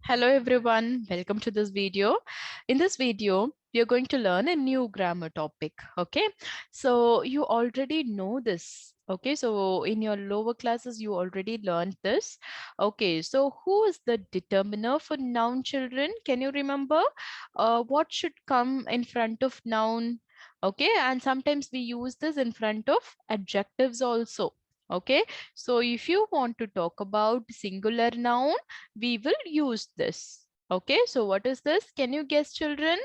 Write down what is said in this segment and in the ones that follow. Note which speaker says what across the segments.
Speaker 1: Hello everyone, welcome to this video. In this video, we are going to learn a new grammar topic. Okay, so you already know this. Okay, so in your lower classes, you already learned this. Okay, so who is the determiner for noun, children? Can you remember what should come in front of noun? Okay, and sometimes we use this in front of adjectives also. Okay, so if you want to talk about singular noun, we will use this. Okay, so what is this? Can you guess, children?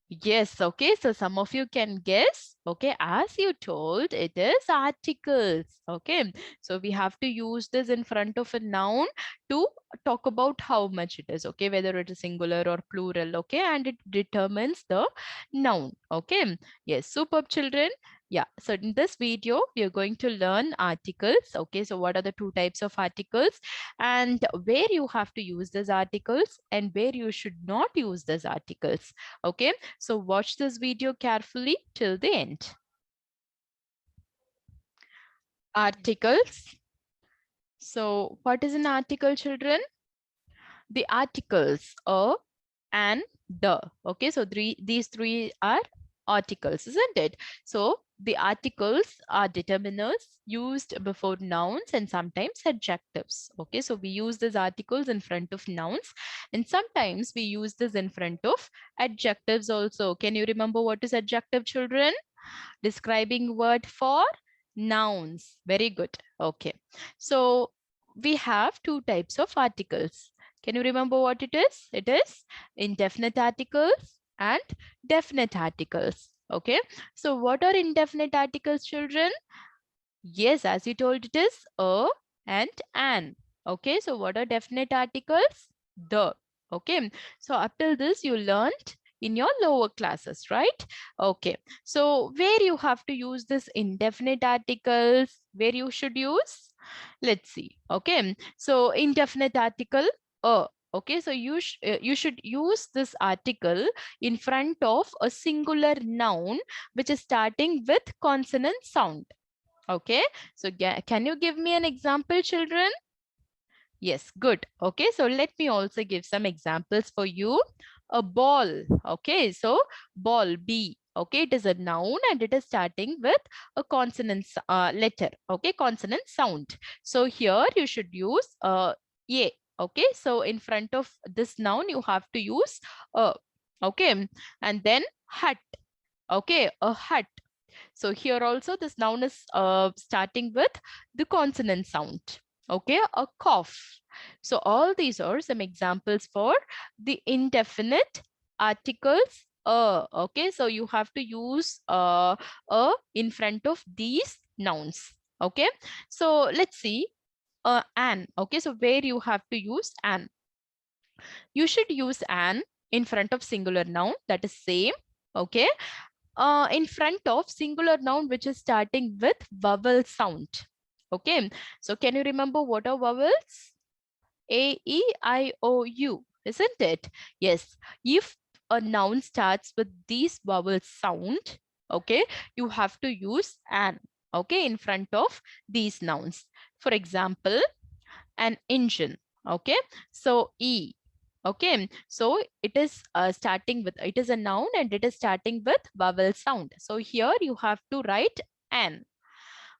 Speaker 1: Yes, okay, so some of you can guess. Okay, as you told, it is articles. Okay, so we have to use this in front of a noun to talk about how much it is. Okay, whether it is singular or plural. Okay, and it determines the noun. Okay, yes, superb, children. Yeah, so in this video, we are going to learn articles. Okay, so what are the two types of articles and where you have to use these articles and where you should not use these articles. Okay, so watch this video carefully till the end. Articles. So what is an article, children? The articles a, and, the. Okay, so these three are articles, isn't it? So the articles are determiners used before nouns and sometimes adjectives. Okay, so we use these articles in front of nouns and sometimes we use this in front of adjectives also. Can you remember what is adjective, children? Describing word for nouns. Very good. Okay, so we have two types of articles. Can you remember what it is? It is indefinite articles and definite articles. Okay, so what are indefinite articles, children? Yes, as you told, it is a and an. Okay, so what are definite articles? The. Okay, so up till this you learned in your lower classes, right? Okay, so where you have to use this indefinite articles, where you should use? Let's see. Okay, so indefinite article a. Okay, so you should use this article in front of a singular noun which is starting with consonant sound. Okay, so can you give me an example, children? Yes, good. Okay, so let me also give some examples for you. A ball. Okay, so ball, B. Okay, it is a noun and it is starting with a consonant letter. Okay, consonant sound. So here you should use a. Okay, so in front of this noun you have to use a. Okay, and then hut. Okay, a hut. So here also this noun is starting with the consonant sound. Okay, a cough. So all these are some examples for the indefinite articles okay, so you have to use a in front of these nouns. Okay, so let's see an. Okay, so where you have to use an. You should use an in front of singular noun, that is same. Okay, in front of singular noun which is starting with vowel sound. Okay, so can you remember what are vowels? A, E, I, O, U, isn't it? Yes, if a noun starts with these vowel sound, okay, you have to use an, okay, in front of these nouns. For example, an engine. Okay, so E. Okay, so it is starting with, it is a noun and it is starting with vowel sound. So here you have to write an.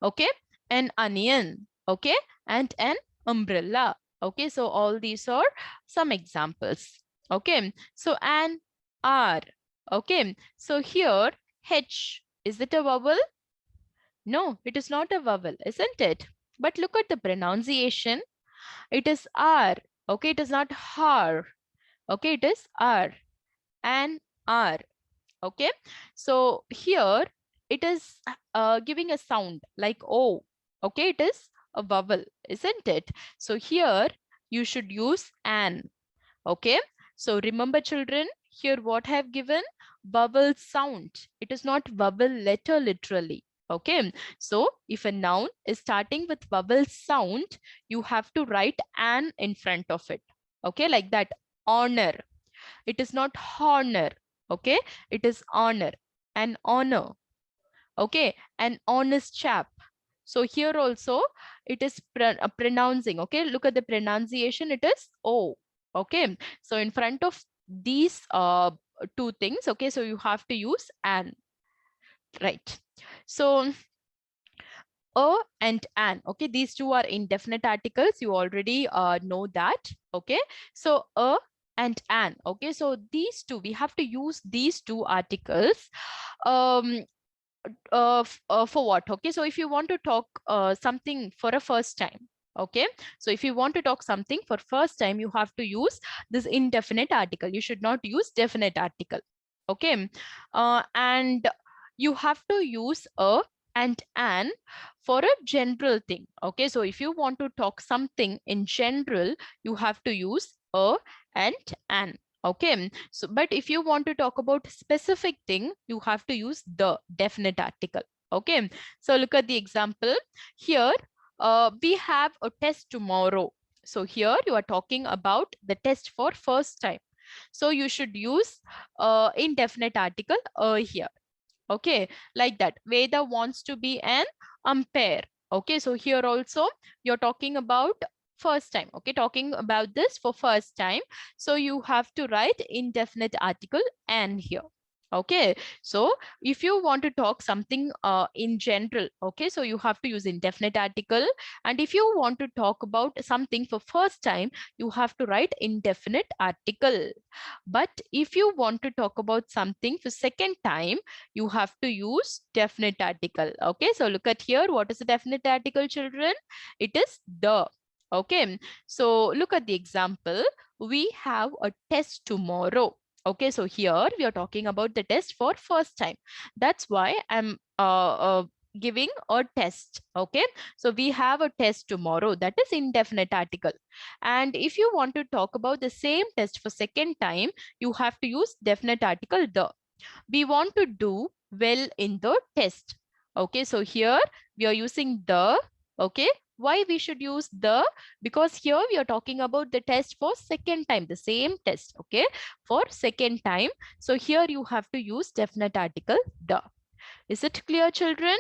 Speaker 1: Okay, an onion. Okay, and an umbrella. Okay, so all these are some examples. Okay, so an R. Okay, so here H, is it a vowel? No, it is not a vowel, isn't it? But look at the pronunciation. It is R. Okay, it is not har. Okay, it is R and R. Okay, so here it is giving a sound like O. Okay, it is a vowel, isn't it? So here you should use an. Okay, so remember, children, here what I have given? Vowel sound. It is not vowel letter literally. Okay, so if a noun is starting with vowel sound, you have to write an in front of it. Okay, like that. Honor. It is not honor. Okay, it is honor. An honor. Okay, an honest chap. So here also it is pronouncing. Okay, look at the pronunciation, it is O. Okay, so in front of these two things, okay, so you have to use an, right? So a and an, okay, these two are indefinite articles, you already know that. Okay, so a and an, okay, so these two, we have to use these two articles um for what? Okay, so if you want to talk something for a first time, okay, so if you want to talk something for first time, you have to use this indefinite article, you should not use definite article. Okay, and you have to use a and an for a general thing. Okay, so if you want to talk something in general, you have to use a and an. Okay, so but if you want to talk about specific thing, you have to use the definite article. Okay, so look at the example here. We have a test tomorrow. So here you are talking about the test for first time. So you should use indefinite article here. Okay, like that. Veda wants to be an umpire. Okay, so here also you're talking about first time. Okay, talking about this for first time. So you have to write indefinite article and here. Okay, so if you want to talk something in general, okay, so you have to use indefinite article. And if you want to talk about something for first time, you have to write indefinite article. But if you want to talk about something for second time, you have to use definite article. Okay, so look at here. What is the definite article, children? It is the. Okay, so look at the example. We have a test tomorrow. Okay, so here we are talking about the test for first time. That's why I'm giving a test. Okay, so we have a test tomorrow. That is indefinite article. And if you want to talk about the same test for second time, you have to use definite article the. We want to do well in the test. Okay, so here we are using the. Okay, why we should use the? Because here we are talking about the test for second time, the same test. Okay, for second time. So here you have to use definite article the. Is it clear, children?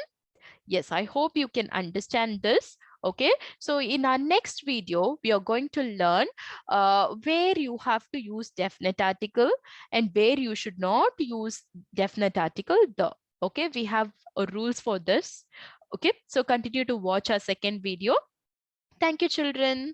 Speaker 1: Yes, I hope you can understand this. Okay, so in our next video, we are going to learn where you have to use definite article and where you should not use definite article the. Okay, we have rules for this. Okay, so continue to watch our second video. Thank you, children.